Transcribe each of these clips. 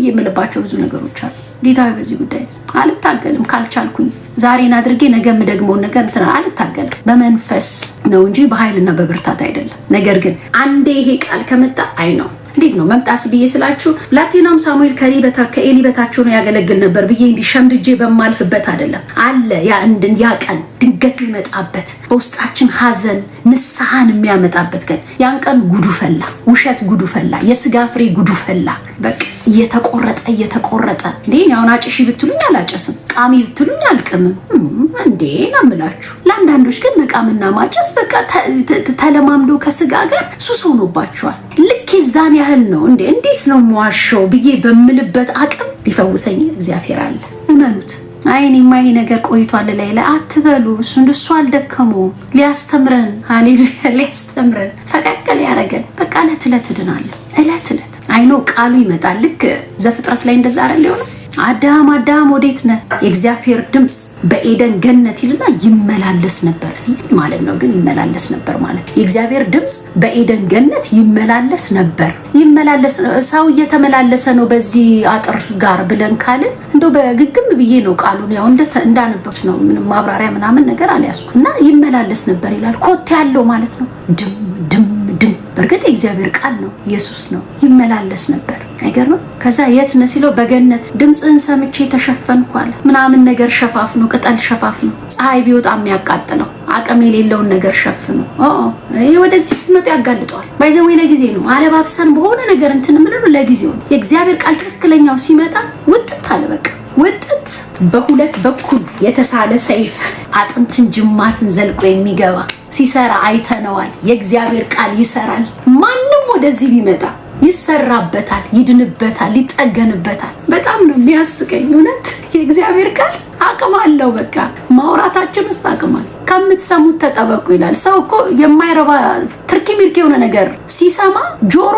የምልባቸው ብዙ ነገሮች አሉ። ጌታዬ በዚህ ጉዳይ አልታገልም ካልቻልኩኝ ዛሬን አድርጌ ነገ የምደግመውን ነገር እንትን አልታገልም። በመንፈስ ነው እንጂ በኃይልና በብርታት አይደለም። ነገር ግን አንዴ ይሄ ቃል ከመጣ አይ ነው እንዴት ነው መምጣስ ብዬ ስላችሁ ላቴናም ሳሙኤል ከኤሊ በታች ሆኖ ያገለግል ነበር ብዬ እንዲሸምድጄ በማልፍበት አይደለም አለ ያ ቀን ድንገት ይመጣበት በውስጣችን ሐዘን ንስሐን የሚያመጣበት ቀን ያን ቀን ጉዱ ፈላ፣ ውሸት ጉዱ ፈላ፣ የስጋ ፍሬ ጉዱ ፈላ። በቃ እየተቆረጠ እንዴ ያውን አጭሺ ብትሉኝ አላጨስም፣ ቃሚ ብትሉኝ አልቅምም እንዴ ነው የምላችሁ። ለአንዳንዶች ግን መቃምና ማጨስ በቃ ተለማምዶ ከስጋ ጋር ሱስ ሆኖባቸዋል። ልክ የዛን ያህል ነው እንዴ እንዴት ነው የምዋሸው ብዬ በምልበት አቅም ሊፈውሰኝ እግዚአብሔር አለ። እመኑት። አይኔማ ይሄ ነገር ቆይቷል ላይ አትበሉ። እሱ አልደከመውም። ሊያስተምረን ሃሌሉያ ሊያስተምረን ፈቀቀል ያረገን በቃ እለት ድናለሁ። እለት አይኖ ቃሉ ይመጣል። ልክ ዘፍጥረት ላይ እንደዛ አይደል ይሆነ አዳም ወዴት ነህ? የእግዚአብሔር ድምጽ በኤደን ገነት ይልና ይመላለስ ነበር ማለት ነው። ግን ይመላለስ ነበር ማለት የእግዚአብሔር ድምጽ በኤደን ገነት ይመላለስ ነበር። ሰው እየተመላለሰ ነው በዚህ አጥር ጋር ብለን ካልን እንደው በግግም ብዬ ነው ቃሉን ያው እንዳነበብኩት ነው። ምንም ማብራሪያ ምናምን ነገር አልያዝኩም እና ይመላለስ ነበር ይላል። ኮቴ ያለው ማለት ነው። ድም በእርግጥ የእግዚአብሔር ቃል ነው፣ ኢየሱስ ነው። ይመላለስ ነበር። አይገርምም? ከዛ የት ነህ ሲለው በገነት ድምፅህን ሰምቼ ተሸፈንኩ አለ። ምናምን ነገር ሸፋፍኑ፣ ቅጠል ሸፋፍኑ፣ ፀሐይ ቢወጣ የሚያቃጥለው አቅም የሌለውን ነገር ሸፍኑ። ይሄ ወደዚህ ስትመጡ ያጋልጠዋል። ባይዘው ለጊዜ ነው። አለባብሰን በሆነ ነገር እንትን ምንሉ ለጊዜው ነው። የእግዚአብሔር ቃል ትክክለኛው ሲመጣ ውጥት አለ። በቃ ውጥት በሁለት በኩል የተሳለ ሰይፍ አጥንትን ጅማትን ዘልቆ የሚገባ ሲሰራ አይተነዋል። የእግዚአብሔር ቃል ይሰራል። ማንም ወደዚህ ቢመጣ ይሰራበታል፣ ይድንበታል፣ ይጠገንበታል። በጣም ነው የሚያስቀኝ። እውነት የእግዚአብሔር ቃል አቅም አለው። በቃ ማውራታችን ውስጥ አቅም አለ። ከምትሰሙት ተጠበቁ ይላል። ሰው እኮ የማይረባ ትርኪ ሚርኪ የሆነ ነገር ሲሰማ ጆሮ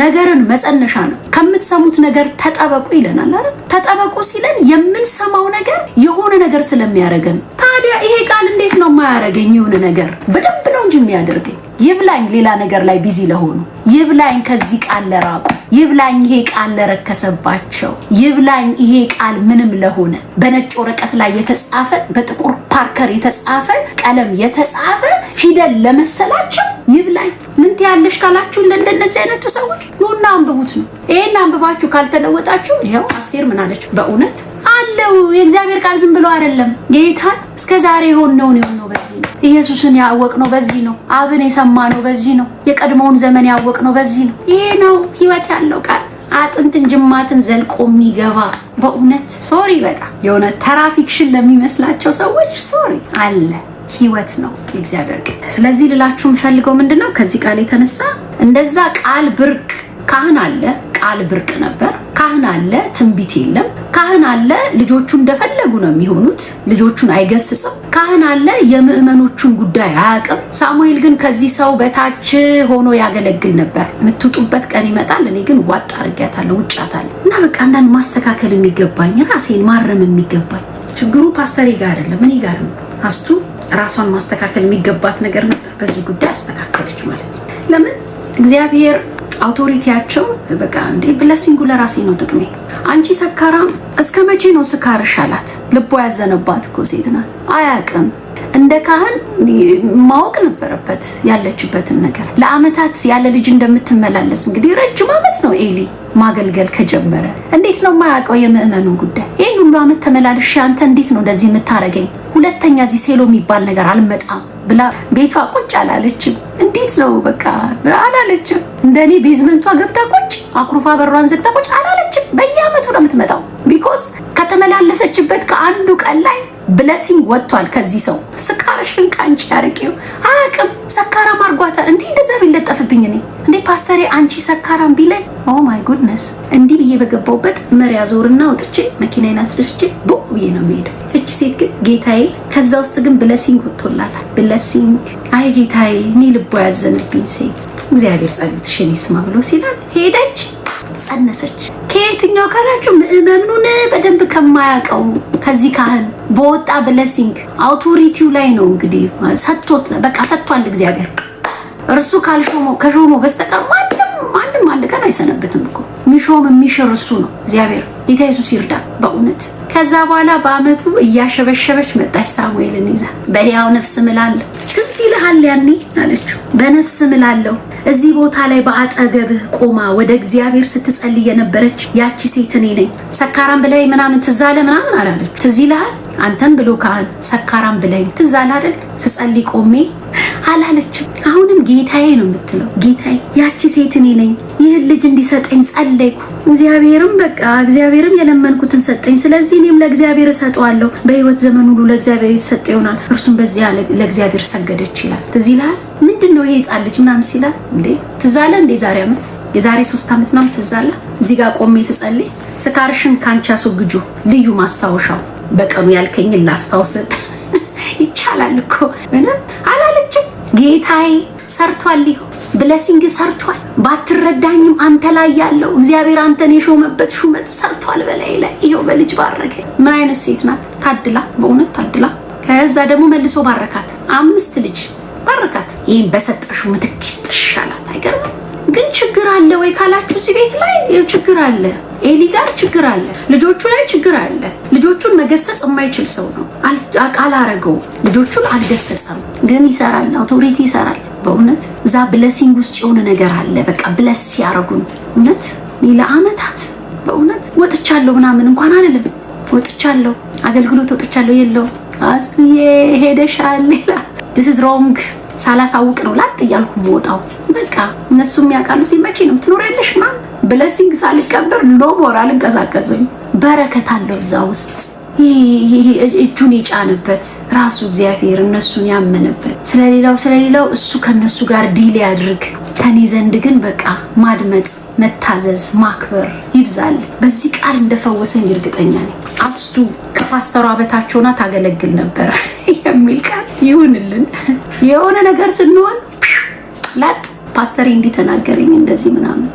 ነገርን መጸነሻ ነው። ከምትሰሙት ነገር ተጠበቁ ይለናል አይደል? ተጠበቁ ሲለን የምንሰማው ነገር የሆነ ነገር ስለሚያደርገን፣ ታዲያ ይሄ ቃል እንዴት ነው የማያደርገኝ? የሆነ ነገር በደንብ ነው እንጂ የሚያደርገኝ። ይብላኝ ሌላ ነገር ላይ ቢዚ ለሆኑ፣ ይብላኝ ከዚህ ቃል ለራቁ፣ ይብላኝ ይሄ ቃል ለረከሰባቸው፣ ይብላኝ ይሄ ቃል ምንም ለሆነ በነጭ ወረቀት ላይ የተጻፈ በጥቁር ፓርከር የተጻፈ ቀለም የተጻፈ ፊደል ለመሰላቸው ይብላኝ። ምን ትያለሽ ካላችሁ እንደነዚህ አይነቱ ሰዎች ኑና አንብቡት ነው። ይሄን አንብባችሁ ካልተለወጣችሁ ይሄው አስቴር ምን አለች? በእውነት አለው የእግዚአብሔር ቃል ዝም ብሎ አይደለም። ጌታን እስከዛሬ የሆነው በዚህ ነው። ኢየሱስን ያወቅነው በዚህ ነው። አብን የሰማነው በዚህ ነው። የቀድሞውን ዘመን ያወቅነው በዚህ ነው። ይሄ ነው ህይወት ያለው ቃል አጥንትን ጅማትን ዘልቆ የሚገባ በእውነት ሶሪ በጣም የሆነ ተራፊክሽን ለሚመስላቸው ሰዎች ሶሪ አለ ህይወት ነው የእግዚአብሔር ቃል። ስለዚህ ልላችሁ የምፈልገው ምንድነው ከዚህ ቃል የተነሳ እንደዛ ቃል ብርቅ ካህን አለ፣ ቃል ብርቅ ነበር። ካህን አለ፣ ትንቢት የለም። ካህን አለ፣ ልጆቹ እንደፈለጉ ነው የሚሆኑት፣ ልጆቹን አይገስጽም። ካህን አለ፣ የምእመኖቹን ጉዳይ አያውቅም። ሳሙኤል ግን ከዚህ ሰው በታች ሆኖ ያገለግል ነበር። የምትውጡበት ቀን ይመጣል፣ እኔ ግን ዋጥ አድርጊያታለሁ፣ ውጫታለሁ እና በቃ አንዳንድ ማስተካከል የሚገባኝ ራሴን ማረም የሚገባኝ ችግሩ ፓስተሬ ጋር አይደለም እኔ ጋር ነው። አስቱ ራሷን ማስተካከል የሚገባት ነገር ነበር። በዚህ ጉዳይ አስተካከለች ማለት ነው። ለምን እግዚአብሔር አውቶሪቲያቸው በቃ እንዴ ብለሲንጉ ለራሴ ነው ጥቅሜ። አንቺ ሰካራም እስከ መቼ ነው ስካርሽ አላት። ልቦ ያዘነባት እኮ ሴት ናት። አያውቅም። እንደ ካህን ማወቅ ነበረበት ያለችበትን ነገር። ለአመታት ያለ ልጅ እንደምትመላለስ እንግዲህ ረጅም አመት ነው ኤሊ ማገልገል ከጀመረ። እንዴት ነው የማያውቀው የምእመኑን ጉዳይ? ይሄን ሁሉ አመት ተመላልሽ አንተ እንዴት ነው እንደዚህ የምታረገኝ? ሁለተኛ እዚህ ሴሎ የሚባል ነገር አልመጣም ብላ ቤቷ ቁጭ አላለችም። እንዴት ነው በቃ አላለችም። እንደኔ ቤዝመንቷ ገብታ ቁጭ አኩርፋ በሯን ዘግታ ቁጭ አላለችም። በየአመቱ ነው የምትመጣው። ቢኮዝ ከተመላለሰችበት ከአንዱ ቀን ላይ ብለሲንግ ወጥቷል። ከዚህ ሰው ስካርሽን ካንቺ ያርቂው አያውቅም። ሰካራም አርጓታል። እንዴ እንደዛ ቢለጠፍብኝ እኔ እንዴ ፓስተሬ አንቺ ሰካራም ቢለኝ ኦ ማይ ጉድነስ እንዲህ ብዬ በገባውበት መሪያ ዞርና ወጥቼ መኪናዬን አስደስቼ ቦ ብዬ ነው የምሄደው። እቺ ሴት ግን ጌታዬ ከዛ ውስጥ ግን ብለሲንግ ወጥቶላታል። ብለሲንግ አይ ጌታዬ እኔ ልቦ ያዘነብኝ ሴት እግዚአብሔር ጸሎትሽን ይስማ ብሎ ሲላል ሄደች፣ ጸነሰች። ከየትኛው ካላችሁ ምእመኑን በደንብ ከማያውቀው ከዚህ ካህን በወጣ ብለሲንግ አውቶሪቲው ላይ ነው እንግዲህ ሰጥቶት በቃ ሰጥቷል እግዚአብሔር። እርሱ ካልሾመው ከሾመው በስተቀር ማንም አንድ ቀን አይሰነበትም እኮ ሚሾም የሚሽር እሱ ነው እግዚአብሔር። ጌታ ኢየሱስ ይርዳ በእውነት። ከዛ በኋላ በአመቱ እያሸበሸበች መጣች ሳሙኤልን ይዛ። በሕያው ነፍስ እምላለሁ ትዝ ይልሃል ያኔ አለችው። በነፍስ እምላለሁ እዚህ ቦታ ላይ በአጠገብህ ቆማ ወደ እግዚአብሔር ስትጸልይ የነበረች ያቺ ሴት እኔ ነኝ። ሰካራም ብለኝ ምናምን ትዝ አለ ምናምን አላለች። ትዝ ይልሃል አንተም ብሎ ካህን ሰካራም ብለኝ ትዝ አለ አይደል ስጸልይ ቆሜ አላለችም። አሁንም ጌታዬ ነው የምትለው። ጌታዬ ያቺ ሴት እኔ ነኝ። ይህን ልጅ እንዲሰጠኝ ጸለይኩ። እግዚአብሔርም የለመንኩትን ሰጠኝ። ስለዚህ እኔም ለእግዚአብሔር እሰጠዋለሁ። በህይወት ዘመን ሁሉ ለእግዚአብሔር የተሰጠ ይሆናል። እርሱም በዚያ ለእግዚአብሔር ሰገደች ይላል። ትዝ ይልሃል ምንድን ነው ይሄ ሕፃን ልጅ ምናምን ሲላት እንዴ ትዝ አለ እንዴ የዛሬ 3 ዓመት ምናምን ትዝ አለ እዚህ ጋር ቆሜ ስጸልይ ስካርሽን ካንቺ አስወግጁ ልዩ ማስታወሻው በቀኑ ያልከኝን ላስታውስ ይቻላል እኮ ምንም አላለችም። ጌታዬ ሰርቷል፣ ይኸው ብለሲንግ ሰርቷል። ባትረዳኝም አንተ ላይ ያለው እግዚአብሔር አንተን የሾመበት ሹመት ሰርቷል በላይ ላይ ይኸው በልጅ ባረከኝ። ምን አይነት ሴት ናት! ታድላ፣ በእውነት ታድላ። ከዛ ደግሞ መልሶ ባረካት፣ 5 ልጅ ባረካት። ይህም በሰጠሹ ምትክ ይስጥሽ አላት። አይገርምም? ግን ችግር አለ ወይ ካላችሁ እዚህ ቤት ላይ ችግር አለ። ኤሊ ጋር ችግር አለ። ልጆቹ ላይ ችግር አለ። ልጆቹን መገሰጽ የማይችል ሰው ነው። አላረገው፣ ልጆቹን አልገሰጸም። ግን ይሰራል፣ አውቶሪቲ ይሰራል። በእውነት እዛ ብለሲንግ ውስጥ የሆነ ነገር አለ። በቃ ብለስ ሲያረጉን እውነት ለአመታት በእውነት ወጥቻለሁ ምናምን እንኳን አይደለም ወጥቻለሁ፣ አገልግሎት ወጥቻለሁ የለው አስቱዬ ሄደሻል ይላል። this is wrong ሳላሳውቅ ነው ላጥ እያልኩ ወጣው። በቃ እነሱም ያውቃሉት መቼ ነው ትኖሪያለሽ ምናምን ብለሲንግ ሳልቀበር ኖ ሞር አልንቀሳቀስም። በረከት አለው እዛ ውስጥ እጁን የጫነበት ራሱ እግዚአብሔር እነሱን ያመነበት። ስለሌላው እሱ ከነሱ ጋር ዲል ያድርግ። ከኔ ዘንድ ግን በቃ ማድመጥ፣ መታዘዝ፣ ማክበር ይብዛል። በዚህ ቃል እንደፈወሰኝ እርግጠኛ ነኝ። አስቱ ከፓስተሯ በታች ሆና ታገለግል ነበር የሚል ቃል ይሁንልን። የሆነ ነገር ስንሆን ላጥ ፓስተሬ እንዲህ ተናገረኝ እንደዚህ ምናምን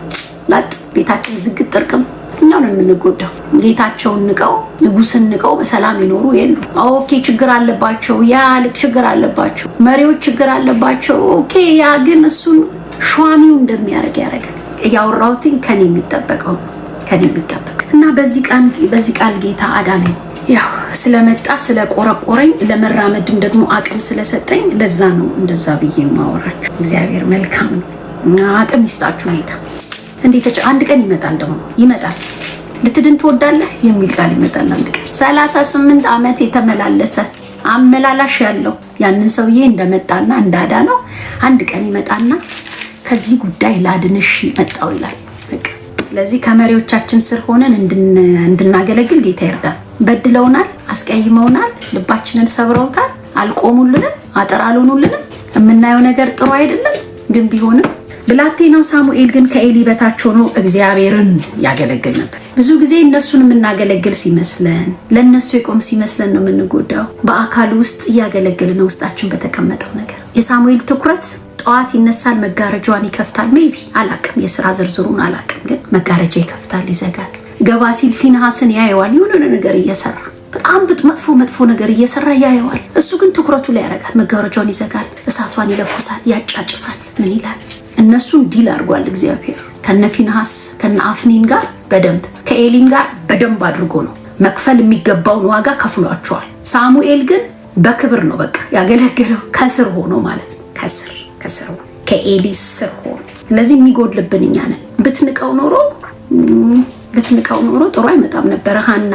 ላጥ ቤታችን ዝግት ጥርቅም እኛው ነን የምንጎዳው። ጌታቸውን ንቀው ንጉስን ንቀው በሰላም ይኖሩ የሉ። ኦኬ ችግር አለባቸው፣ ያ ልክ ችግር አለባቸው፣ መሪዎች ችግር አለባቸው። ኦኬ ያ ግን እሱን ሿሚው እንደሚያደርግ ያደርጋል። ያወራሁት ከኔ የሚጠበቀው ከኔ የሚጠበቅ እና በዚህ ቃል ጌታ አዳነኝ። ያው ስለመጣ ስለቆረቆረኝ ለመራመድም ደግሞ አቅም ስለሰጠኝ ለዛ ነው እንደዛ ብዬ ማወራችሁ። እግዚአብሔር መልካም ነው። አቅም ይስጣችሁ ጌታ። እንዴት አንድ ቀን ይመጣል፣ ደግሞ ይመጣል። ልትድን ትወዳለህ የሚል ቃል ይመጣል አንድ ቀን። 38 ዓመት የተመላለሰ አመላላሽ ያለው ያንን ሰውዬ እንደመጣና እንዳዳነው አንድ ቀን ይመጣና ከዚህ ጉዳይ ላድንሽ መጣው ይላል። በቃ ስለዚህ ከመሪዎቻችን ስር ሆነን እንድናገለግል ጌታ ይርዳል። በድለውናል፣ አስቀይመውናል፣ ልባችንን ሰብረውታል፣ አልቆሙልንም፣ አጥር አልሆኑልንም። የምናየው ነገር ጥሩ አይደለም። ግን ቢሆንም ብላቴናው ሳሙኤል ግን ከኤሊ በታች ሆኖ እግዚአብሔርን ያገለግል ነበር። ብዙ ጊዜ እነሱን የምናገለግል ሲመስለን፣ ለነሱ የቆም ሲመስለን ነው የምንጎዳው። በአካል ውስጥ እያገለገልን ውስጣችን በተቀመጠው ነገር። የሳሙኤል ትኩረት ጠዋት ይነሳል፣ መጋረጃዋን ይከፍታል። ሜቢ አላቅም፣ የስራ ዝርዝሩን አላቅም፣ ግን መጋረጃ ይከፍታል፣ ይዘጋል። ገባ ሲል ፊንሐስን ያየዋል፣ የሆነ ነገር እየሰራ በጣም መጥፎ ነገር እየሰራ ያየዋል። እሱ ግን ትኩረቱ ላይ ያደርጋል። መጋረጃውን ይዘጋል፣ እሳቷን ይለኩሳል፣ ያጫጭሳል። ምን ይላል? እነሱን ዲል አድርጓል እግዚአብሔር ከነ ፊንሐስ ከነ አፍኒን ጋር በደንብ ከኤሊም ጋር በደንብ አድርጎ ነው መክፈል የሚገባውን ዋጋ ከፍሏቸዋል። ሳሙኤል ግን በክብር ነው በቃ ያገለገለው፣ ከስር ሆኖ ማለት ነው። ከስር ከኤሊ ስር ሆኖ። ስለዚህ የሚጎድልብን እኛ ነን። ብትንቀው ኖሮ ጥሩ አይመጣም ነበረ። ሀና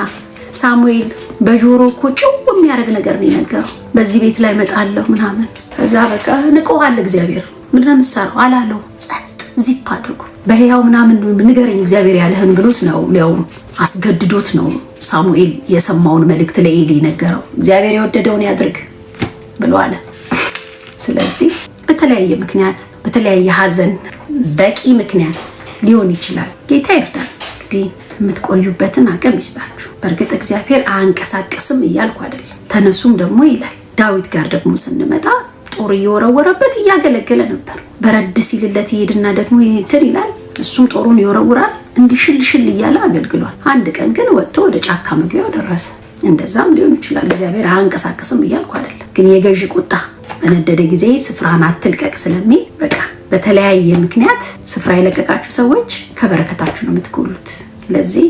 ሳሙኤል በጆሮ እኮ ጭው የሚያደርግ ነገር ነው የነገረው። በዚህ ቤት ላይ እመጣለሁ ምናምን። ከዛ በቃ ንቀዋል እግዚአብሔር። ምንድን ነው የምትሰራው አላለው። ጸጥ ዚፕ አድርጎ በሕያው ምናምን ንገረኝ እግዚአብሔር ያለህን ብሎት ነው፣ ሊያውም አስገድዶት ነው ሳሙኤል የሰማውን መልእክት ለኤሊ ነገረው። እግዚአብሔር የወደደውን ያድርግ ብሎ አለ። ስለዚህ በተለያየ ምክንያት በተለያየ ሀዘን በቂ ምክንያት ሊሆን ይችላል። ጌታ ይርዳል። እንግዲህ የምትቆዩበትን አቅም ይስጣችሁ። በእርግጥ እግዚአብሔር አያንቀሳቀስም እያልኩ አይደለም። ተነሱም ደግሞ ይላል። ዳዊት ጋር ደግሞ ስንመጣ ጦር እየወረወረበት እያገለገለ ነበር። በረድ ሲልለት ይሄድና ደግሞ እንትን ይላል። እሱም ጦሩን ይወረውራል። እንዲሽልሽል እያለ አገልግሏል። አንድ ቀን ግን ወጥቶ ወደ ጫካ መግቢያው ደረሰ። እንደዛም ሊሆን ይችላል። እግዚአብሔር አያንቀሳቀስም እያልኩ አይደለም። ግን የገዢ ቁጣ በነደደ ጊዜ ስፍራን አትልቀቅ ስለሚል በቃ በተለያየ ምክንያት ስፍራ የለቀቃችሁ ሰዎች ከበረከታችሁ ነው የምትጎሉት። ስለዚህ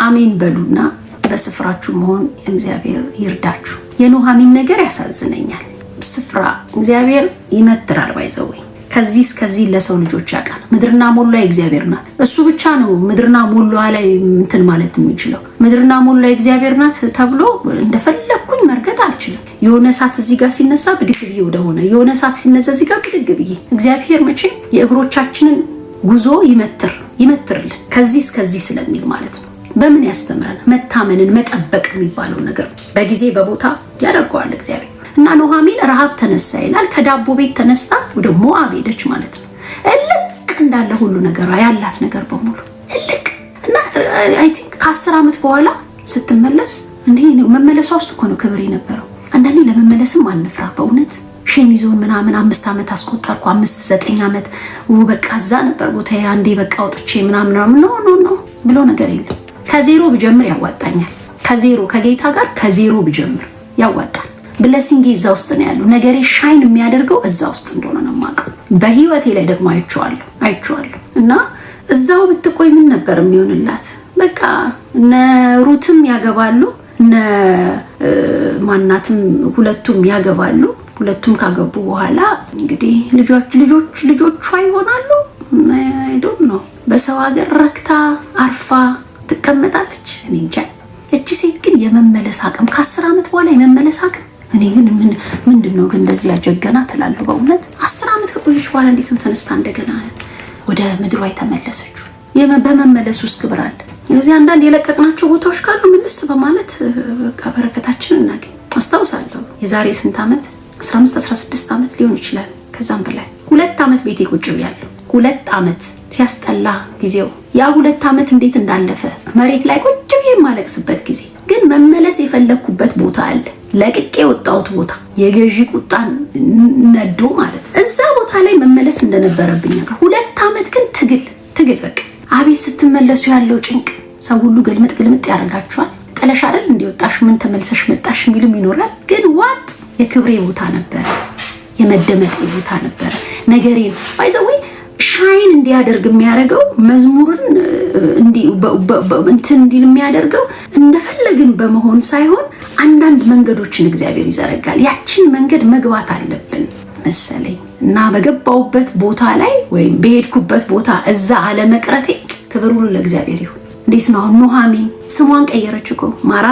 አሜን በሉና በስፍራችሁ መሆን እግዚአብሔር ይርዳችሁ። የኑሃሚን ነገር ያሳዝነኛል። ስፍራ እግዚአብሔር ይመትራል ባይዘወይ ከዚህ እስከዚህ ለሰው ልጆች ያውቃል። ምድርና ሞሏ እግዚአብሔር ናት። እሱ ብቻ ነው ምድርና ሞሏ ላይ እንትን ማለት የሚችለው። ምድርና ሞሏ እግዚአብሔር ናት ተብሎ እንደፈለኩኝ መርገጥ አልችልም። የሆነ ሰዓት እዚህ ጋር ሲነሳ ብድግ ብዬ ወደሆነ፣ የሆነ ሰዓት ሲነሳ እዚህ ጋር ብድግ ብዬ። እግዚአብሔር መቼም የእግሮቻችንን ጉዞ ይመትርልን ከዚህ እስከዚህ ስለሚል ማለት ነው። በምን ያስተምረን? መታመንን መጠበቅ የሚባለው ነገር በጊዜ በቦታ ያደርገዋል እግዚአብሔር። እና ኑሃሚን ረሃብ ተነሳ ይላል። ከዳቦ ቤት ተነስታ ወደ ሞአብ ሄደች ማለት ነው። እልቅ እንዳለ ሁሉ ነገር ያላት ነገር በሙሉ እልቅ እና አይ ቲንክ ከ10 ዓመት በኋላ ስትመለስ እንዴ መመለሷ ውስጥ እኮ ነው ክብር የነበረው። አንዳንዴ ለመመለስም አንፍራ በእውነት። ሸሚዞን ምናምን 5 ዓመት አስቆጠርኩ 5-9 ዓመት በቃ እዛ ነበር ቦታ አንዴ በቃ ወጥቼ ምናምን ኖ ብሎ ነገር የለም። ከዜሮ ብጀምር ያዋጣኛል። ከዜሮ ከጌታ ጋር ከዜሮ ብጀምር ያዋጣል። ብለሲንግ እዛ ውስጥ ነው ያለው። ነገሬ ሻይን የሚያደርገው እዛ ውስጥ እንደሆነ ነው የማውቀው። በህይወቴ ላይ ደግሞ አይቼዋለሁ። እና እዛው ብትቆይ ምን ነበር የሚሆንላት? በቃ እነ ሩትም ያገባሉ እነ ማናትም ሁለቱም ያገባሉ። ሁለቱም ካገቡ በኋላ እንግዲህ ልጆቿ ይሆናሉ። አይ ዶንት ኖ። በሰው ሀገር ረክታ አርፋ ትቀመጣለች። እኔ እንጃ። እቺ ሴት ግን የመመለስ አቅም ከ10 ዓመት በኋላ የመመለስ አቅም እኔ ግን ምንድነው ግን እንደዚህ ያጀገና ትላለሁ በእውነት። 10 ዓመት ከቆየች በኋላ እንዴት ነው ተነስታ እንደገና ወደ ምድሯ የተመለሰችው? በመመለስ ውስጥ ክብር አለ። ስለዚህ አንዳንድ የለቀቅናቸው ቦታዎች ካሉ ምልስ በማለት በረከታችን እናገኝ። አስታውሳለሁ የዛሬ ስንት ዓመት 15-16 ዓመት ሊሆን ይችላል ከዛም በላይ 2 ዓመት ቤቴ ቁጭ ብያለሁ። 2 ዓመት ሲያስጠላ ጊዜው። ያ 2 ዓመት እንዴት እንዳለፈ መሬት ላይ ቁጭ ብዬ የማለቅስበት ጊዜ። ግን መመለስ የፈለኩበት ቦታ አለ። ለቅቄ ወጣሁት ቦታ የገዢ ቁጣን ነዶ ማለት እዛ ቦታ ላይ መመለስ እንደነበረብኝ ነገር 2 ዓመት ግን ትግል በቃ። አቤት ስትመለሱ ያለው ጭንቅ። ሰው ሁሉ ገልመጥ ያደርጋችኋል። ጥለሽ አይደል እንዲወጣሽ ምን ተመልሰሽ መጣሽ የሚልም ይኖራል። ግን ዋጥ የክብሬ ቦታ ነበር፣ የመደመጤ ቦታ ነበር። ነገሬን ባይዘወይ ሻይን እንዲያደርግ የሚያደርገው መዝሙርን እንትን እንዲል የሚያደርገው እንደፈለግን በመሆን ሳይሆን አንዳንድ መንገዶችን እግዚአብሔር ይዘረጋል። ያችን መንገድ መግባት አለብን መሰለኝ። እና በገባውበት ቦታ ላይ ወይም በሄድኩበት ቦታ እዛ አለመቅረቴ ክብር ሁሉ ለእግዚአብሔር ይሁን። እንዴት ነው ኑሃሚን ስሟን ቀየረች እኮ። ማራ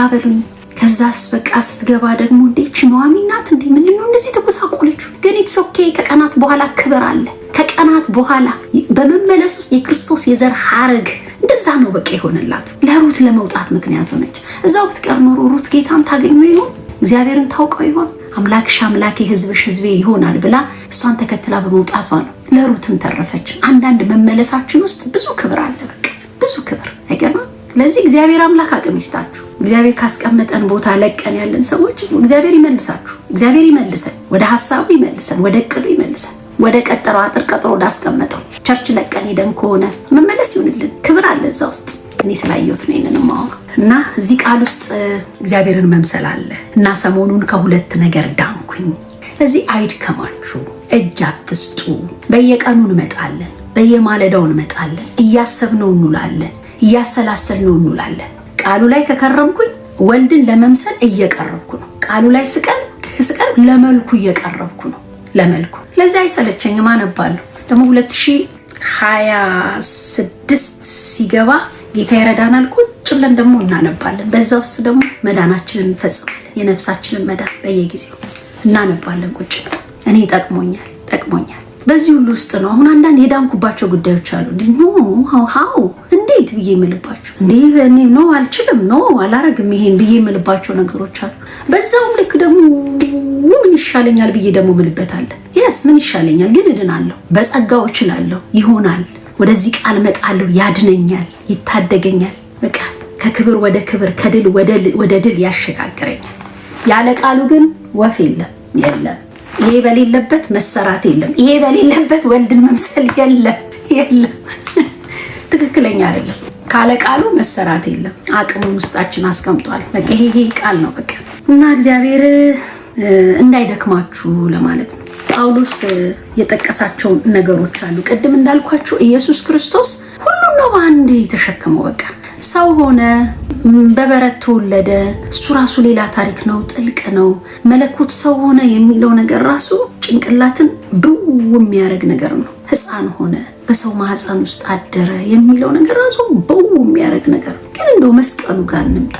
በሉኝ። ከዛስ በቃ ስትገባ ደግሞ እንዴች ኑሃሚን ናት እንዴ? ምንድነው እንደዚህ ተቆሳቆለችው? ግን ኢትስ ኦኬ። ከቀናት በኋላ ክብር አለ። ከቀናት በኋላ በመመለስ ውስጥ የክርስቶስ የዘር ሐረግ እንደዛ ነው በቃ ይሆንላት። ለሩት ለመውጣት ምክንያት ሆነች። እዛው ብትቀር ኖሮ ሩት ጌታን ታገኘው ይሆን? እግዚአብሔርን ታውቀው ይሆን? አምላክሽ አምላኬ ሕዝብሽ ሕዝቤ ይሆናል ብላ እሷን ተከትላ በመውጣቷ ነው ለሩትም ተረፈች። አንዳንድ መመለሳችን ውስጥ ብዙ ክብር አለ። በቃ ብዙ ክብር አይገርም? ለዚህ እግዚአብሔር አምላክ አቅም ይስጣችሁ። እግዚአብሔር ካስቀመጠን ቦታ ለቀን ያለን ሰዎች እግዚአብሔር ይመልሳችሁ። እግዚአብሔር ይመልሰን፣ ወደ ሐሳቡ ይመልሰን፣ ወደ እቅዱ ይመልሰን፣ ወደ ቀጠረው አጥር ቀጥሮ ወዳስቀመጠው ቸርች ለቀን ሄደን ከሆነ መመለስ ይሁንልን። ክብር አለ እዛ ውስጥ። እኔ ስላየሁት ነው ይሄንን ማወራ እና እዚህ ቃል ውስጥ እግዚአብሔርን መምሰል አለ እና ሰሞኑን ከ2 ነገር ዳንኩኝ። ለዚህ አይድከማችሁ፣ እጅ አትስጡ። በየቀኑ እንመጣለን፣ በየማለዳው እንመጣለን፣ እያሰብነው እንውላለን፣ እያሰላሰልነው እንውላለን። ቃሉ ላይ ከከረምኩኝ ወልድን ለመምሰል እየቀረብኩ ነው። ቃሉ ላይ ስቀርብ ለመልኩ እየቀረብኩ ነው። ለመልኩ ለዚህ አይሰለቸኝም። አነባለሁ ደግሞ 2026 ሲገባ ጌታ ይረዳናል። ቁጭ ብለን ደግሞ እናነባለን። በዛ ውስጥ ደግሞ መዳናችንን እንፈጽማለን። የነፍሳችንን መዳን በየጊዜው እናነባለን ቁጭ ብለን። እኔ ጠቅሞኛል። በዚህ ሁሉ ውስጥ ነው አሁን አንዳንድ የዳንኩባቸው ጉዳዮች አሉ። እንዴ ኖ ሃው እንዴት ብዬ የምልባቸው እኔ ኖ አልችልም፣ ኖ አላረግም ይሄን ብዬ የምልባቸው ነገሮች አሉ። በዛውም ልክ ደግሞ ምን ይሻለኛል ብዬ ደግሞ ምልበታለሁ። የስ ምን ይሻለኛል ግን እድናለሁ፣ በጸጋው እችላለሁ፣ ይሆናል፣ ወደዚህ ቃል መጣለሁ፣ ያድነኛል፣ ይታደገኛል። በቃ ከክብር ወደ ክብር ከድል ወደ ድል ያሸጋግረኛል። ያለ ቃሉ ግን ወፍ የለም። ይሄ በሌለበት መሰራት የለም። ይሄ በሌለበት ወልድን መምሰል የለም። ትክክለኛ አይደለም። ካለ ቃሉ መሰራት የለም። አቅሙን ውስጣችን አስቀምጧል። በቃ ይሄ ቃል ነው በቃ። እና እግዚአብሔር እንዳይደክማችሁ ለማለት ነው። ጳውሎስ የጠቀሳቸው ነገሮች አሉ። ቅድም እንዳልኳችሁ ኢየሱስ ክርስቶስ ሁሉን ነው በአንዴ የተሸከመው። በቃ ሰው ሆነ፣ በበረት ተወለደ። እሱ ራሱ ሌላ ታሪክ ነው፣ ጥልቅ ነው። መለኮት ሰው ሆነ የሚለው ነገር ራሱ ጭንቅላትን ብው የሚያደርግ ነገር ነው። ሕፃን ሆነ፣ በሰው ማህፀን ውስጥ አደረ የሚለው ነገር ራሱ ብው የሚያደርግ ነገር ነው። ግን እንደው መስቀሉ ጋር እንምጣ።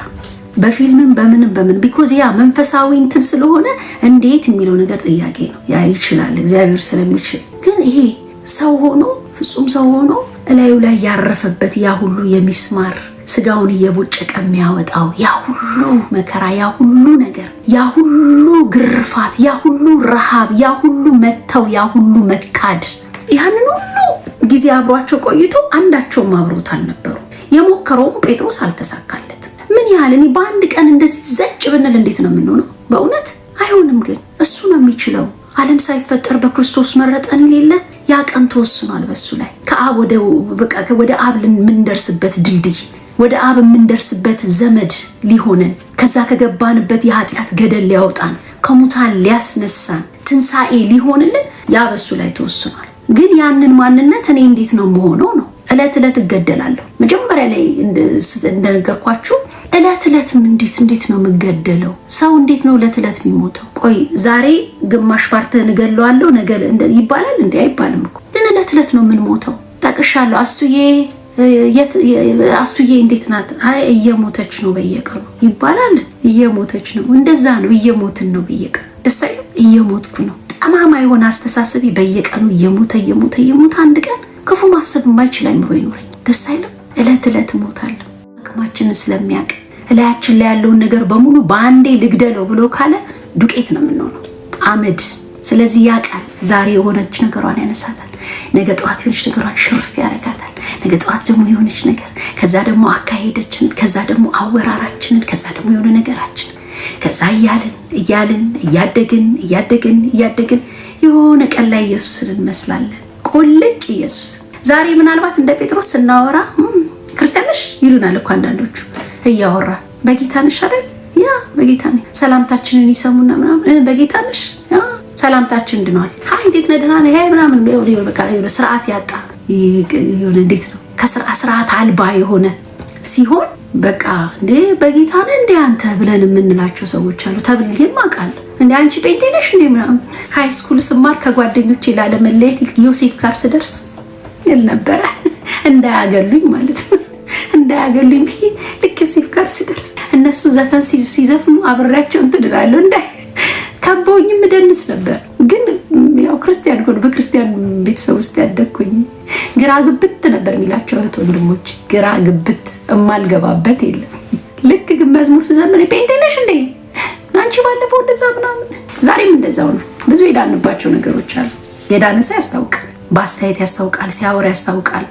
በፊልምም በምን ቢኮዝ ያ መንፈሳዊ እንትን ስለሆነ እንዴት የሚለው ነገር ጥያቄ ነው። ያ ይችላል እግዚአብሔር ስለሚችል። ግን ይሄ ሰው ሆኖ ፍጹም ሰው ሆኖ እላዩ ላይ ያረፈበት ያ ሁሉ የሚስማር ስጋውን እየቦጨቀ የሚያወጣው ያ ሁሉ መከራ፣ ያ ሁሉ ነገር፣ ያ ሁሉ ግርፋት፣ ያ ሁሉ ረሃብ፣ ያ ሁሉ መተው፣ ያ ሁሉ መካድ፣ ያንን ሁሉ ጊዜ አብሯቸው ቆይቶ አንዳቸውም አብሮት አልነበሩ። የሞከረውም ጴጥሮስ አልተሳካለት። ምን ያህል እኔ በአንድ ቀን እንደዚህ ዘጭ ብንል እንዴት ነው የምንሆነው? በእውነት አይሆንም። ግን እሱ ነው የሚችለው። ዓለም ሳይፈጠር በክርስቶስ መረጠን የሌለ ያ ቀን ተወስኗል በሱ ላይ። ከአብ ወደ አብ የምንደርስበት ድልድይ፣ ወደ አብ የምንደርስበት ዘመድ ሊሆነን፣ ከዛ ከገባንበት የኃጢአት ገደል ሊያወጣን፣ ከሙታን ሊያስነሳን፣ ትንሣኤ ሊሆንልን ያ በሱ ላይ ተወስኗል። ግን ያንን ማንነት እኔ እንዴት ነው የምሆነው ነው። እለት እገደላለሁ። መጀመሪያ ላይ እንደነገርኳችሁ እለት እንዴት ነው የምገደለው? ሰው እንዴት ነው እለት የሚሞተው? ቆይ ዛሬ ግማሽ ፓርትህን እገለዋለሁ ነገ ይባላል እንዴ? አይባልም እኮ። ግን እለት ነው የምንሞተው። ጠቅሻለሁ። አስቱዬ እንዴት ናት? አይ እየሞተች ነው በየቀኑ ይባላል። እየሞተች ነው። እንደዛ ነው። እየሞትን ነው በየቀኑ። ደስ አይልም? እየሞትኩ ነው። ጠማማ የሆነ አስተሳሰቢ በየቀኑ እየሞተ አንድ ቀን ክፉ ማሰብ የማይችል አይምሮ ይኖረኝ። ደስ አይልም? እለት እሞታለሁ። አቅማችንን ስለሚያውቅ እላያችን ላይ ያለውን ነገር በሙሉ በአንዴ ልግደለው ብሎ ካለ ዱቄት ነው የምንሆነው፣ አመድ። ስለዚህ ያውቃል። ዛሬ የሆነች ነገሯን ያነሳታል፣ ነገ ጠዋት የሆነች ነገሯን ሽርፍ ያደርጋታል፣ ነገ ጠዋት ደግሞ የሆነች ነገር፣ ከዛ ደግሞ አካሄደችንን፣ ከዛ ደግሞ አወራራችንን፣ ከዛ ደግሞ የሆነ ነገራችንን፣ ከዛ እያልን እያደግን የሆነ ቀን ላይ ኢየሱስን እንመስላለን። ቁልጭ ኢየሱስ። ዛሬ ምናልባት እንደ ጴጥሮስ ስናወራ ክርስቲያን ነሽ ይሉናል እኮ አንዳንዶቹ እያወራ በጌታ ነሽ አይደል? ያ በጌታ ነኝ። ሰላምታችንን ይሰሙና ምናምን በጌታ ነሽ? ያ ሰላምታችን ድኗል። አይ እንዴት ነህ? ደህና ነህ? ምናምን በቃ የሆነ ስርዓት ያጣ የሆነ እንዴት ነው ከስርዓት አልባ የሆነ ሲሆን በቃ እንዴ በጌታ ነህ እንዴ አንተ ብለን የምንላቸው ሰዎች አሉ። ተብልዬም አውቃለሁ። እንዴ አንቺ ጴንጤ ነሽ እንዴ ምናምን። ሃይ ስኩል ስማር ከጓደኞቼ ላለመለየት ዮሴፍ ጋር ስደርስ ይል ነበረ እንዳያገሉኝ ማለት ነው። እንዳያገሉኝ ልክ ዮሴፍ ጋር ስደርስ እነሱ ዘፈን ሲዘፍኑ አብሬያቸው እንትን እላለሁ። ከበውኝ ምደንስ ነበር። ግን ያው ክርስቲያን ሆነ በክርስቲያን ቤተሰብ ውስጥ ያደግኩኝ ግራ ግብት ነበር የሚላቸው እህት ወንድሞች። ግራ ግብት እማልገባበት የለም። ልክ ግን መዝሙር ስዘምር ጴንጤ ነሽ እንዴ አንቺ ባለፈው እንደዛ ምናምን። ዛሬም እንደዛው ነው። ብዙ የዳንባቸው ነገሮች አሉ። የዳነ ሰው ያስታውቃል፣ በአስተያየት ያስታውቃል፣ ሲያወራ ያስታውቃል፣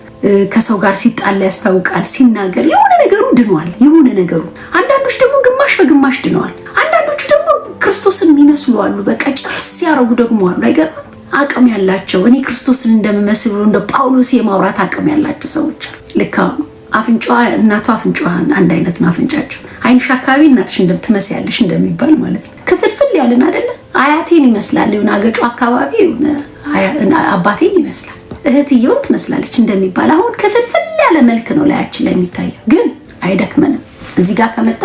ከሰው ጋር ሲጣላ ያስታውቃል፣ ሲናገር የሆነ ነገሩ ድኗል። የሆነ ነገሩ አንዳንዶች ደግሞ ግማሽ በግማሽ ድነዋል። አንዳንዶቹ ደግሞ ክርስቶስን የሚመስሉ አሉ። በቃ ጭርስ ሲያረጉ ደግሞ አሉ። አይገርምም? አቅም ያላቸው እኔ ክርስቶስን እንደምመስል ብሎ እንደ ጳውሎስ የማውራት አቅም ያላቸው ሰዎች አሉ። ልክ አሁን አፍንጫዋ እናቷ አፍንጫዋ አንድ አይነት ነው አፍንጫቸው። አይንሽ አካባቢ እናትሽ እንደምትመስያለሽ እንደሚባል ማለት ነው። ክፍልፍል ያለን አይደለ? አያቴን ይመስላል የሆነ አገጯ አካባቢ አባቴን ይመስላል፣ እህትየው ትመስላለች እንደሚባል አሁን ክፍልፍል ያለ መልክ ነው ላያችን ላይ የሚታየው። ግን አይደክመንም። እዚህ ጋር ከመጣ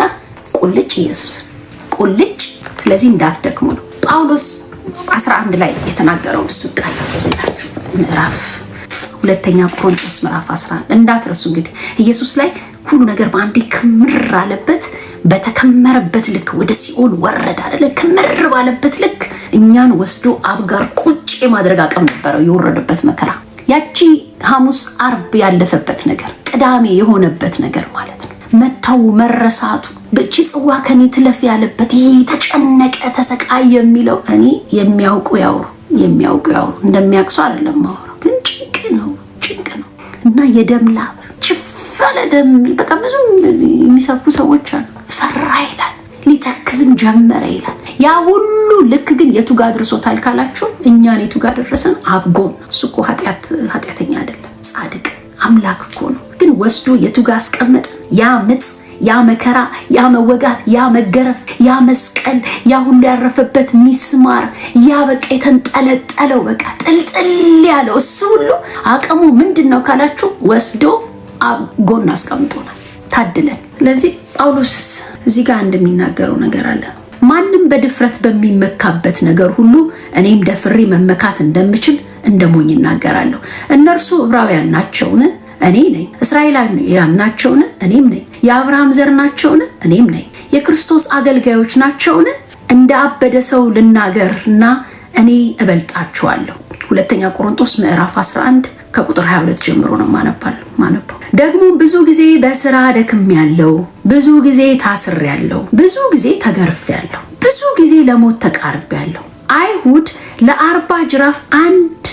ቁልጭ ኢየሱስን ቁልጭ። ስለዚህ እንዳትደክሙ ነው ጳውሎስ 11 ላይ የተናገረው እሱ ቃል ምዕራፍ 2ኛ ቆሮንቶስ ምዕራፍ 11 እንዳትረሱ። እንግዲህ ኢየሱስ ላይ ሁሉ ነገር በአንዴ ክምር አለበት። በተከመረበት ልክ ወደ ሲኦል ወረደ አይደለ? ክምር ባለበት ልክ እኛን ወስዶ አብ ጋር ቁጭ የማድረግ አቅም ነበረው። የወረደበት መከራ ያቺ ሐሙስ አርብ ያለፈበት ነገር ቅዳሜ የሆነበት ነገር ማለት ነው። መተው መረሳቱ በእቺ ጽዋ ከኔ ትለፍ ያለበት ይሄ ተጨነቀ ተሰቃየ የሚለው እኔ የሚያውቁ ያውሩ እንደሚያቅሱ አይደለም ማወራው። ግን ጭንቅ ነው እና የደም ላብ ችፋለ ደም በቃ ብዙ የሚሰፉ ሰዎች አሉ። ፈራ ይላል፣ ሊተክዝም ጀመረ ይላል። ያ ሁሉ ልክ ግን የቱ ጋር አድርሶታል ካላችሁ እኛን የቱ ጋር ደረሰን? አብጎን። እሱ እኮ ኃጢአተኛ አይደለም፣ ጻድቅ አምላክ እኮ ነው። ግን ወስዶ የቱ ጋር አስቀመጠን? ያ ምጥ ያ መከራ፣ ያ መወጋት፣ ያ መገረፍ፣ ያ መስቀል፣ ያ ሁሉ ያረፈበት ሚስማር፣ ያ በቃ የተንጠለጠለው በቃ ጥልጥል ያለው እሱ ሁሉ አቅሙ ምንድነው ካላችሁ ወስዶ ጎን አስቀምጦናል። ታድለን። ስለዚህ ጳውሎስ እዚህ ጋር እንደሚናገረው ነገር አለ። ማንም በድፍረት በሚመካበት ነገር ሁሉ እኔም ደፍሬ መመካት እንደምችል እንደሞኝ እናገራለሁ። እነርሱ ዕብራውያን ናቸውን? እኔ ነኝ። እስራኤላውያን ናቸውን? እኔም ነኝ። የአብርሃም ዘር ናቸውን? እኔም ነኝ። የክርስቶስ አገልጋዮች ናቸውን? እንደ አበደ ሰው ልናገርና እኔ እበልጣቸዋለሁ። ሁለተኛ ቆሮንቶስ ምዕራፍ 11 ከቁጥር 22 ጀምሮ ነው ማነባው። ደግሞ ብዙ ጊዜ በስራ ደክሜያለሁ፣ ብዙ ጊዜ ታስሬያለሁ፣ ብዙ ጊዜ ተገርፌያለሁ፣ ብዙ ጊዜ ለሞት ተቃርቤያለሁ። አይሁድ ለ40 ጅራፍ አንድ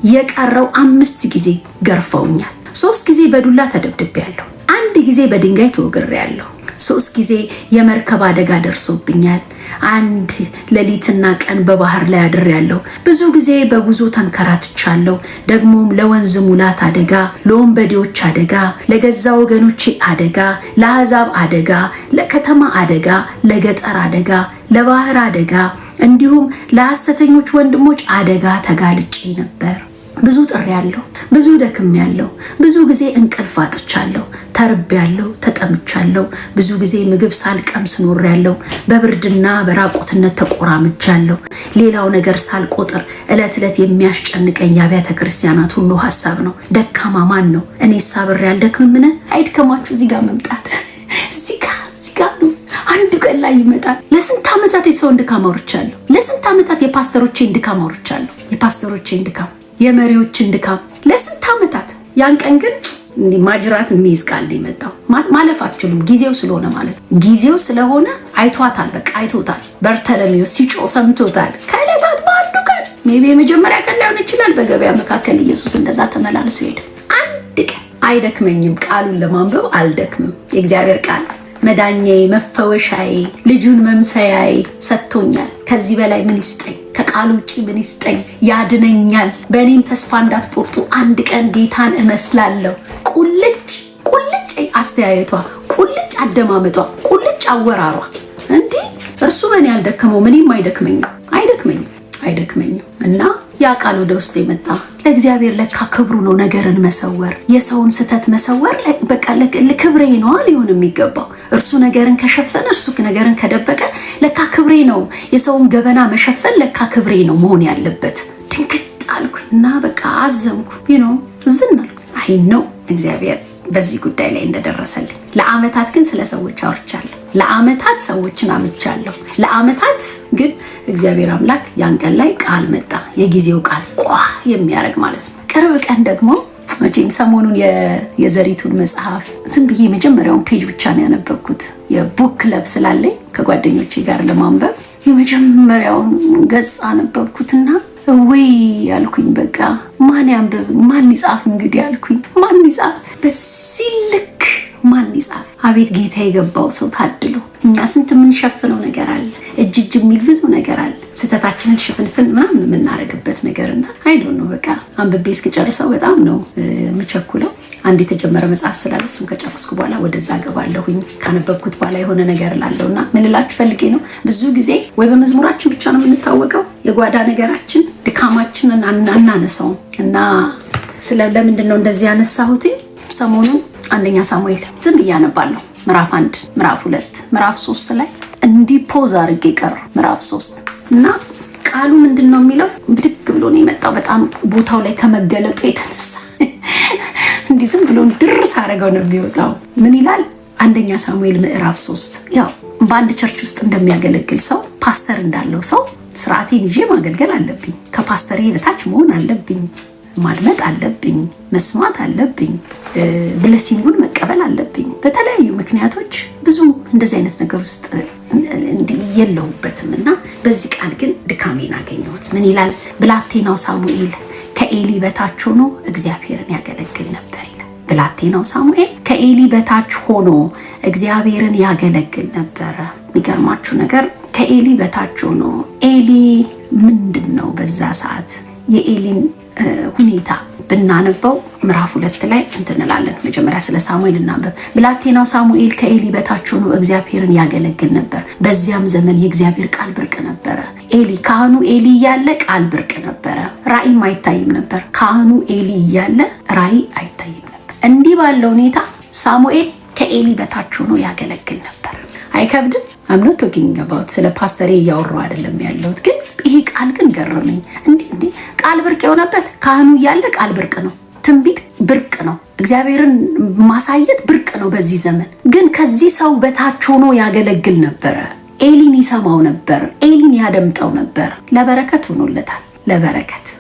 የቀረው 5 ጊዜ ገርፈውኛል። 3 ጊዜ በዱላ ተደብድቤያለሁ። 1 ጊዜ በድንጋይ ተወግሬያለሁ። 3 ጊዜ የመርከብ አደጋ ደርሶብኛል። 1 ሌሊትና ቀን በባህር ላይ አድሬያለሁ። ብዙ ጊዜ በጉዞ ተንከራትቻለሁ። ደግሞም ለወንዝ ሙላት አደጋ፣ ለወንበዴዎች አደጋ፣ ለገዛ ወገኖቼ አደጋ፣ ለአሕዛብ አደጋ፣ ለከተማ አደጋ፣ ለገጠር አደጋ፣ ለባህር አደጋ እንዲሁም ለሐሰተኞች ወንድሞች አደጋ ተጋልጬ ነበር። ብዙ ጥሬያለሁ፣ ብዙ ደክሜያለሁ፣ ብዙ ጊዜ እንቅልፍ አጥቻለሁ፣ ተርቤያለሁ፣ ተጠምቻለሁ፣ ብዙ ጊዜ ምግብ ሳልቀምስ ኖሬያለሁ፣ በብርድና በራቁትነት ተቆራምጃለሁ። ሌላው ነገር ሳልቆጥር ዕለት ዕለት የሚያስጨንቀኝ የአብያተ ክርስቲያናት ሁሉ ሐሳብ ነው። ደካማ ማን ነው? እኔስ አብሬ አልደክምምን? አይድከማችሁ እዚህ ጋር መምጣት። እዚህ ጋር ነው አንዱ ቀን ላይ ይመጣል። ለስንት ዓመታት የሰውን ድካም አውርቻለሁ። ለስንት ዓመታት የፓስተሮቼን ድካም አውርቻለሁ። የፓስተሮቼን ድካም፣ የመሪዎችን ድካም ለስንት ዓመታት። ያን ቀን ግን እንዲህ ማጅራት የሚይዝ ቃል ነው የመጣው። ማለፍ አትችሉም። ጊዜው ስለሆነ ማለት ጊዜው ስለሆነ አይቷታል። በቃ አይቶታል። በርተለሜዎስ ሲጮህ ሰምቶታል። ከዕለታት በአንዱ ቀን ሜቢ የመጀመሪያ ቀን ላይሆን ይችላል። በገበያ መካከል ኢየሱስ እንደዛ ተመላልሶ ሄደ። አንድ ቀን አይደክመኝም። ቃሉን ለማንበብ አልደክምም። የእግዚአብሔር ቃል መዳኛዬ፣ መፈወሻዬ፣ ልጁን መምሰያዬ ሰጥቶኛል። ከዚህ በላይ ምን ይስጠኝ? ከቃሉ ውጪ ምን ይስጠኝ? ያድነኛል። በእኔም ተስፋ እንዳትቆርጡ አንድ ቀን ጌታን እመስላለሁ። ቁልጭ አስተያየቷ፣ ቁልጭ አደማመጧ፣ ቁልጭ አወራሯ። እንዲህ እርሱ በእኔ ያልደከመው ምንም አይደክመኝም። እና ያ ቃል ወደ ውስጥ የመጣ ለእግዚአብሔር ለካ ክብሩ ነው ነገርን መሰወር። የሰውን ስተት መሰወር በቃ ለክብሬ ነው ሊሆን የሚገባው። እርሱ ነገርን ከሸፈነ፣ እርሱ ነገርን ከደበቀ ለካ ክብሬ ነው። የሰውን ገበና መሸፈን ለካ ክብሬ ነው መሆን ያለበት። ድንግጥ አልኩ እና በቃ አዘንኩ። ዝን አልኩ። አይ ነው እግዚአብሔር በዚህ ጉዳይ ላይ እንደደረሰልኝ። ለአመታት ግን ስለ ሰዎች አውርቻለሁ። ለአመታት ሰዎችን አምቻለሁ። ለአመታት ግን እግዚአብሔር አምላክ ያን ቀን ላይ ቃል መጣ። የጊዜው ቃል የሚያደርግ ማለት ነው። ቅርብ ቀን ደግሞ መቼም ሰሞኑን የዘሪቱን መጽሐፍ ዝም ብዬ የመጀመሪያውን ፔጅ ብቻ ነው ያነበብኩት። የቡክ ክለብ ስላለኝ ከጓደኞቼ ጋር ለማንበብ የመጀመሪያውን ገጽ አነበብኩትና ወይ ያልኩኝ። በቃ ማን ያንብብ? ማን ይጻፍ? እንግዲህ ያልኩኝ ማን ይጻፍ? በዚህ ልክ ማን ይጻፍ? አቤት ጌታ የገባው ሰው ታድሎ። እኛ ስንት የምንሸፍነው ነገር አለ፣ እጅ የሚል ብዙ ነገር አለ። ስህተታችንን ሽፍንፍን ምናምን የምናረግበት ነገርና አይዶን ነው። በቃ አንብቤ እስክጨርሰው በጣም ነው የምቸኩለው። አንድ የተጀመረ መጽሐፍ ስላለ እሱን ከጨረስኩ በኋላ ወደዛ ገባለሁኝ። ካነበብኩት በኋላ የሆነ ነገር ላለውና ምን ልላችሁ ፈልጌ ነው፣ ብዙ ጊዜ ወይ በመዝሙራችን ብቻ ነው የምንታወቀው። የጓዳ ነገራችን ድካማችንን አናነሳውም። እና ለምንድን ነው እንደዚህ ያነሳሁት? ሰሞኑን አንደኛ ሳሙኤል ዝም ብዬ አነባለሁ። ምዕራፍ 1፣ ምዕራፍ 2፣ ምዕራፍ 3 ላይ እንዲህ ፖዝ አድርጌ ቀር ምዕራፍ 3 እና ቃሉ ምንድን ነው የሚለው? ብድግ ብሎ ነው የመጣው። በጣም ቦታው ላይ ከመገለጡ የተነሳ እንዲህ ዝም ብሎ ድርስ አደረገው ነው የሚወጣው። ምን ይላል? አንደኛ ሳሙኤል ምዕራፍ 3 ያው በአንድ ቸርች ውስጥ እንደሚያገለግል ሰው፣ ፓስተር እንዳለው ሰው ስርዓቴን ይዤ ማገልገል አለብኝ። ከፓስተሬ በታች መሆን አለብኝ። ማድመጥ አለብኝ። መስማት አለብኝ። ብለሲንጉን መቀበል አለብኝ። በተለያዩ ምክንያቶች ብዙ እንደዚህ አይነት ነገር ውስጥ የለሁበትም እና በዚህ ቃል ግን ድካሜን አገኘሁት። ምን ይላል? ብላቴናው ሳሙኤል ከኤሊ በታች ሆኖ እግዚአብሔርን ያገለግል ነበር ይላል። ብላቴናው ሳሙኤል ከኤሊ በታች ሆኖ እግዚአብሔርን ያገለግል ነበረ። የሚገርማችሁ ነገር ከኤሊ በታች ሆኖ ኤሊ ምንድን ነው? በዛ ሰዓት የኤሊን ሁኔታ ብናነበው ምዕራፍ 2 ላይ እንትንላለን። መጀመሪያ ስለ ሳሙኤል እናንብብ። ብላቴናው ሳሙኤል ከኤሊ በታች ሆኖ እግዚአብሔርን ያገለግል ነበር። በዚያም ዘመን የእግዚአብሔር ቃል ብርቅ ነበረ። ካህኑ ኤሊ እያለ ቃል ብርቅ ነበረ። ራእይም አይታይም ነበር። ካህኑ ኤሊ እያለ ራእይ አይታይም ነበር። እንዲህ ባለው ሁኔታ ሳሙኤል ከኤሊ በታች ሆኖ ያገለግል ነበር። አይከብድም? I'm not talking about ስለ ፓስተሬ እያወራሁ አይደለም ያለሁት፣ ግን ይሄ ቃል ግን ገረመኝ። እንዴ ቃል ብርቅ የሆነበት ካህኑ እያለ ቃል ብርቅ ነው። ትንቢት ብርቅ ነው። እግዚአብሔርን ማሳየት ብርቅ ነው በዚህ ዘመን። ግን ከዚህ ሰው በታች ሆኖ ያገለግል ነበረ። ኤሊን ይሰማው ነበር። ኤሊን ያደምጠው ነበር። ለበረከት ሆኖለታል። ለበረከት